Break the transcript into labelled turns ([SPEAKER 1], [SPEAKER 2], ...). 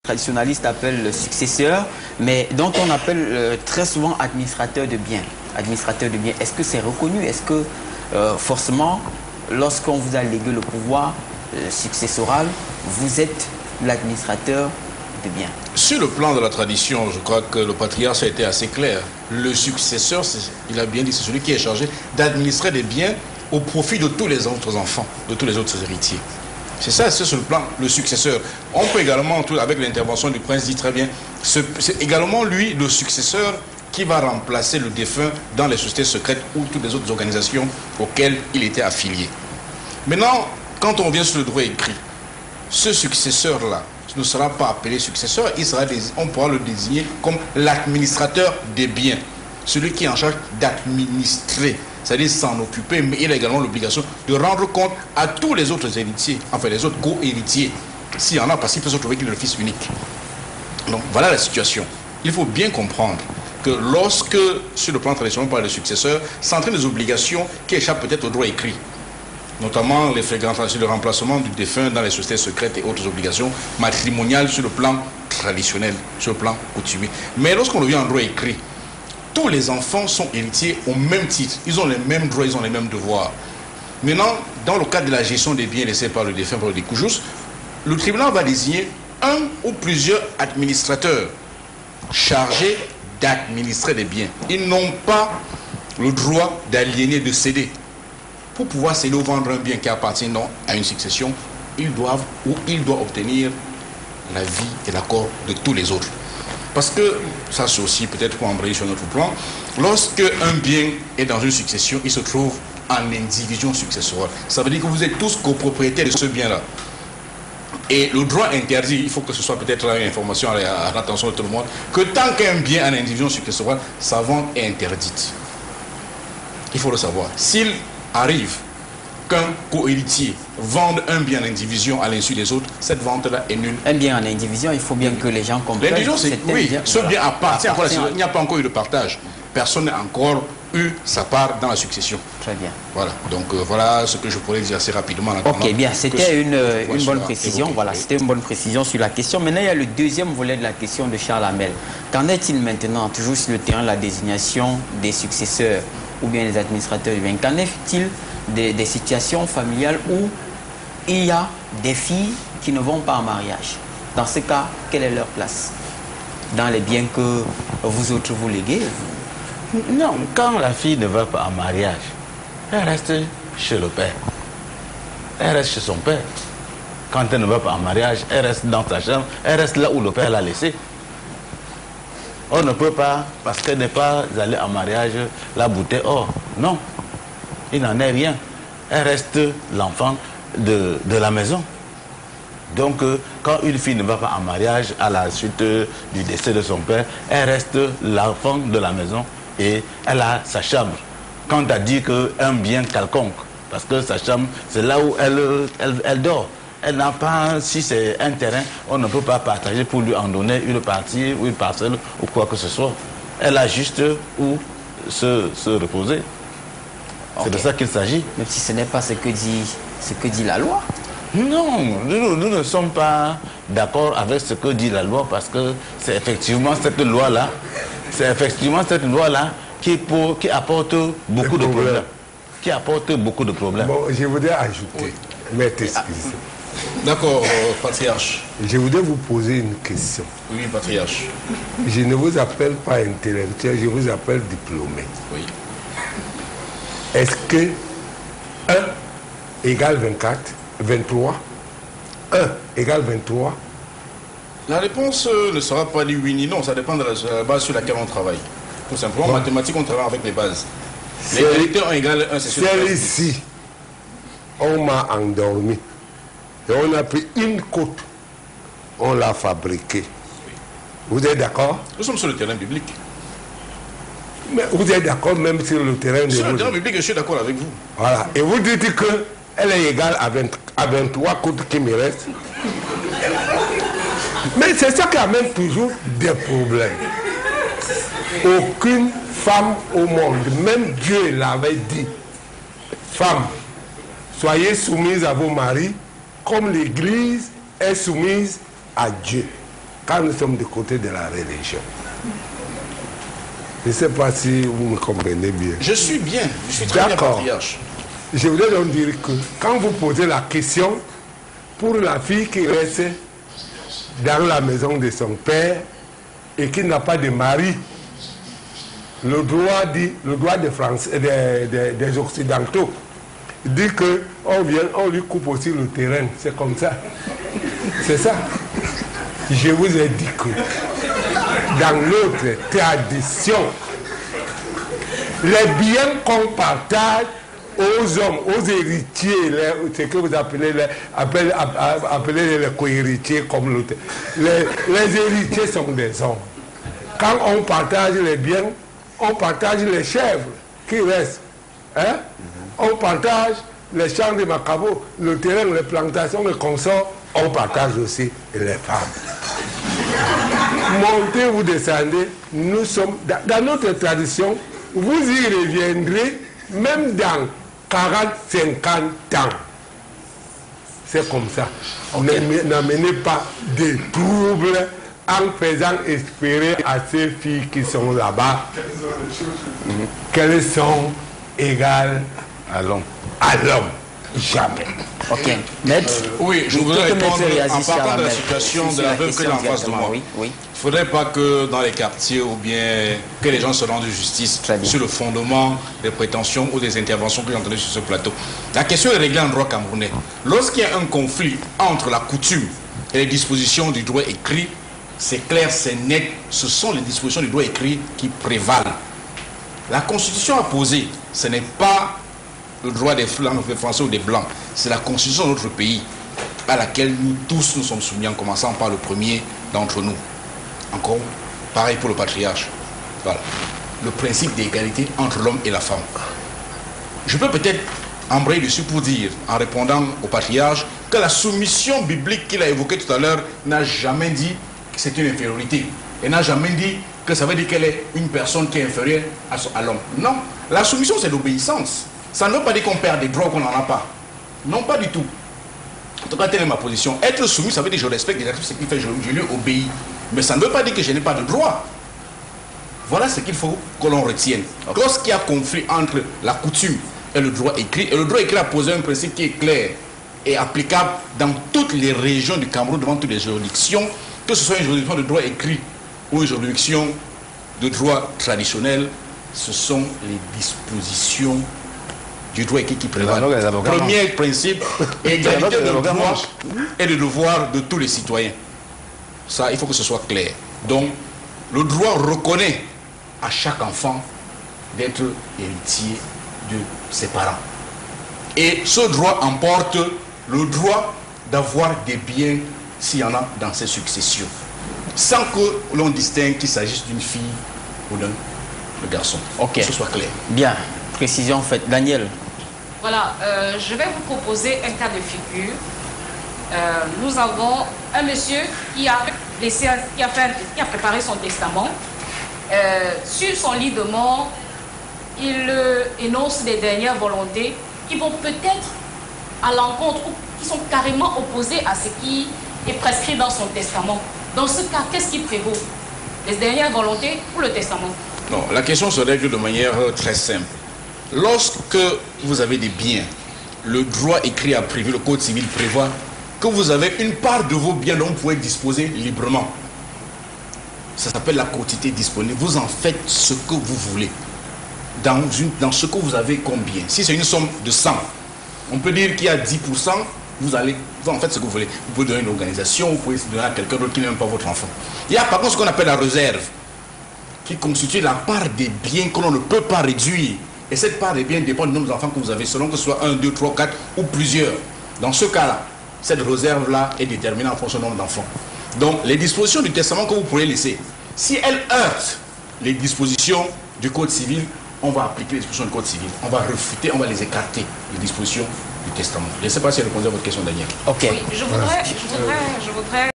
[SPEAKER 1] traditionnalistes appellent le successeur, mais dont on appelle très souvent administrateur de biens. Administrateur de biens, est-ce que c'est reconnu? Est-ce que forcément, lorsqu'on vous a légué le pouvoir successoral, vous êtes l'administrateur de biens?
[SPEAKER 2] Sur le plan de la tradition, je crois que le patriarche a été assez clair. Le successeur, il a bien dit, c'est celui qui est chargé d'administrer des biens au profit de tous les autres enfants, de tous les autres héritiers. C'est ça, c'est sur le plan, le successeur. On peut également, avec l'intervention du prince, dit très bien, c'est également lui, le successeur, qui va remplacer le défunt dans les sociétés secrètes ou toutes les autres organisations auxquelles il était affilié. Maintenant, quand on vient sur le droit écrit, ce successeur-là ne sera pas appelé successeur, on pourra le désigner comme l'administrateur des biens, celui qui est en charge d'administrer, c'est-à-dire s'en occuper, mais il a également l'obligation de rendre compte à tous les autres héritiers, enfin les autres co-héritiers, s'il y en a, parce qu'il peut se trouver qu'il est le fils unique. Donc voilà la situation. Il faut bien comprendre que lorsque, sur le plan traditionnel, on parle de successeur, c'est en train des obligations qui échappent peut-être au droit écrit, notamment les fréquentations, le remplacement du défunt dans les sociétés secrètes et autres obligations matrimoniales sur le plan traditionnel, sur le plan coutumier. Mais lorsqu'on revient en droit écrit, tous les enfants sont héritiers au même titre. Ils ont les mêmes droits, ils ont les mêmes devoirs. Maintenant, dans le cadre de la gestion des biens laissés par le défunt, par le découjus, le tribunal va désigner un ou plusieurs administrateurs chargés d'administrer des biens. Ils n'ont pas le droit d'aliéner, de céder. Pour pouvoir céder ou vendre un bien qui appartient non à une succession, ils doivent ou il doit obtenir l'avis et l'accord de tous les autres. Parce que, ça c'est aussi peut-être pour embrayer sur notre plan, lorsque un bien est dans une succession, il se trouve en indivision successorale. Ça veut dire que vous êtes tous copropriétaires de ce bien-là. Et le droit interdit, il faut que ce soit peut-être une information à l'attention de tout le monde, que tant qu'un bien en indivision successorale, sa vente est interdite. Il faut le savoir. S'il arrive qu'un co-héritier vende un bien en indivision à l'insu des autres, cette vente-là est nulle.
[SPEAKER 1] Un bien en indivision, il faut bien que les gens comprennent.
[SPEAKER 2] L'indivision, c'est oui, ce bien appartient. Il n'y a pas encore eu de partage. Personne n'a encore eu sa part dans la succession.
[SPEAKER 1] Très bien.
[SPEAKER 2] Voilà, donc voilà ce que je pourrais dire assez rapidement.
[SPEAKER 1] Ok, bien, c'était une bonne précision. Évoqué. Voilà, c'était une bonne précision sur la question. Maintenant, il y a le deuxième volet de la question de Charles Hamel. Qu'en est-il maintenant, toujours sur le terrain de la désignation des successeurs ou bien des administrateurs du bien? Qu'en est-il des situations familiales où il y a des filles qui ne vont pas en mariage? Dans ce cas, quelle est leur place dans les biens que vous autres vous léguez?
[SPEAKER 3] Non, quand la fille ne va pas en mariage, elle reste chez le père. Elle reste chez son père. Quand elle ne va pas en mariage, elle reste dans sa chambre, elle reste là où le père l'a laissée. On ne peut pas, parce qu'elle n'est pas allée en mariage, la bouter hors. Non, il n'en est rien. Elle reste l'enfant de la maison. Donc, quand une fille ne va pas en mariage à la suite du décès de son père, elle reste l'enfant de la maison et elle a sa chambre. Quand tu as dit qu'un bien quelconque, parce que sa chambre, c'est là où elle dort. Elle n'a pas, si c'est un terrain, on ne peut pas partager pour lui en donner une partie ou une parcelle ou quoi que ce soit. Elle a juste où se reposer. C'est de ça qu'il s'agit.
[SPEAKER 1] Même si ce n'est pas ce que dit la loi.
[SPEAKER 3] Non, nous ne sommes pas d'accord avec ce que dit la loi parce que c'est effectivement cette loi-là, qui apporte beaucoup de problèmes. Qui apporte beaucoup de problèmes.
[SPEAKER 4] Bon, je voudrais ajouter, maître, excusez.
[SPEAKER 2] D'accord, patriarche.
[SPEAKER 4] Je voudrais vous poser une question.
[SPEAKER 2] Oui, patriarche.
[SPEAKER 4] Je ne vous appelle pas intellectuel, je vous appelle diplômé.
[SPEAKER 2] Oui.
[SPEAKER 4] Est-ce que 1 égale 23 1 égale 23?
[SPEAKER 2] La réponse ne sera pas ni oui ni non, ça dépend de la base sur laquelle on travaille. Tout simplement, en mathématiques, on travaille avec les bases. Les vérités 1 égale 1, c'est sûr.
[SPEAKER 4] Celle-ci, on m'a endormi. Et on a pris une côte, on l'a fabriquée. Vous êtes d'accord?
[SPEAKER 2] Nous sommes sur le terrain biblique.
[SPEAKER 4] Mais vous êtes d'accord même sur le terrain de
[SPEAKER 2] sur le terrain biblique, je suis d'accord avec vous.
[SPEAKER 4] Voilà. Et vous dites qu'elle est égale à 23 côtes qui me restent. Mais c'est ça qui amène toujours des problèmes. Aucune femme au monde, même Dieu l'avait dit, femmes, soyez soumises à vos maris comme l'Église est soumise à Dieu. quand nous sommes du côté de la religion. Je ne sais pas si vous me comprenez bien.
[SPEAKER 2] Je suis bien, je suis très bien patriarche.
[SPEAKER 4] Je voudrais donc dire que quand vous posez la question pour la fille qui reste dans la maison de son père et qui n'a pas de mari, le droit des Occidentaux dit qu'on lui coupe aussi le terrain. C'est comme ça. C'est ça. Je vous ai dit que dans notre tradition, les biens qu'on partage aux hommes, aux héritiers, ce que vous appelez les co-héritiers comme l'autre, les héritiers sont des hommes. Quand on partage les biens, on partage les chèvres qui restent. Hein? On partage les champs de Macabo, le terrain, les plantations, les consorts, on partage aussi les femmes. Montez ou descendez, nous sommes dans notre tradition, vous y reviendrez même dans 40, 50 ans. C'est comme ça. Okay. N'amenez pas de troubles en faisant espérer à ces filles qui sont là-bas qu'elles sont égales à l'homme. À l'homme. Jamais.
[SPEAKER 1] Ok. Maître,
[SPEAKER 2] oui, je voudrais répondre en partant de la situation de la veuve que j'ai en face de moi.
[SPEAKER 1] Oui.
[SPEAKER 2] Il ne faudrait pas que dans les quartiers ou bien que les gens se rendent justice sur le fondement des prétentions ou des interventions que j'ai entendues sur ce plateau. La question est réglée en droit camerounais. Lorsqu'il y a un conflit entre la coutume et les dispositions du droit écrit, c'est clair, c'est net, ce sont les dispositions du droit écrit qui prévalent. La Constitution a posé, ce n'est pas le droit des Français ou des Blancs, c'est la Constitution de notre pays à laquelle nous tous nous sommes soumis, en commençant par le premier d'entre nous. Encore, pareil pour le patriarche. Voilà. Le principe d'égalité entre l'homme et la femme. Je peux peut-être embrayer dessus pour dire, en répondant au patriarche, que la soumission biblique qu'il a évoquée tout à l'heure n'a jamais dit que c'est une infériorité. Elle n'a jamais dit que ça veut dire qu'elle est une personne qui est inférieure à l'homme. Non, la soumission c'est l'obéissance. Ça ne veut pas dire qu'on perd des droits qu'on n'en a pas. Non, pas du tout. En tout cas, telle est ma position. Être soumis, ça veut dire que je respecte déjà tout ce qu'il fait, je lui obéis. Mais ça ne veut pas dire que je n'ai pas de droit. Voilà ce qu'il faut que l'on retienne. Okay. Lorsqu'il y a conflit entre la coutume et le droit écrit a posé un principe qui est clair et applicable dans toutes les régions du Cameroun, devant toutes les juridictions, que ce soit une juridiction de droit écrit ou une juridiction de droit traditionnel, ce sont les dispositions du droit écrit qui prévalent. Premier principe, égalité de droits et de devoirs de tous les citoyens. Ça, il faut que ce soit clair. Donc, le droit reconnaît à chaque enfant d'être héritier de ses parents. Et ce droit emporte le droit d'avoir des biens s'il y en a dans ses successions, sans que l'on distingue qu'il s'agisse d'une fille ou d'un garçon. Ok. Que ce soit clair.
[SPEAKER 1] Bien. Précision faite. Daniel.
[SPEAKER 5] Voilà, je vais vous proposer un cas de figure. Nous avons un monsieur qui a préparé son testament. Sur son lit de mort, il énonce des dernières volontés qui vont peut-être à l'encontre ou qui sont carrément opposées à ce qui est prescrit dans son testament. Dans ce cas, qu'est-ce qui prévaut? Les dernières volontés ou le testament?
[SPEAKER 2] Non, la question se règle de manière très simple. Lorsque vous avez des biens, le droit écrit à privé, le code civil prévoit que vous avez une part de vos biens dont vous pouvez disposer librement. Ça s'appelle la quotité disponible. Vous en faites ce que vous voulez. Dans ce que vous avez comme bien. Si c'est une somme de 100, on peut dire qu'il y a 10%, vous en faites ce que vous voulez. Vous pouvez donner une organisation, vous pouvez donner à quelqu'un d'autre qui n'est même pas votre enfant. Il y a par contre ce qu'on appelle la réserve, qui constitue la part des biens que l'on ne peut pas réduire. Et cette part des biens dépend du nombre d'enfants que vous avez, selon que ce soit 1, 2, 3, 4 ou plusieurs. Dans ce cas-là, cette réserve-là est déterminée en fonction du nombre d'enfants. Donc, les dispositions du testament que vous pourrez laisser, si elles heurtent les dispositions du Code civil, on va appliquer les dispositions du Code civil. On va refuter, on va les écarter, les dispositions du testament. Je ne sais pas si elle répondait à votre question, Daniel.
[SPEAKER 1] Ok.
[SPEAKER 5] Oui, je voudrais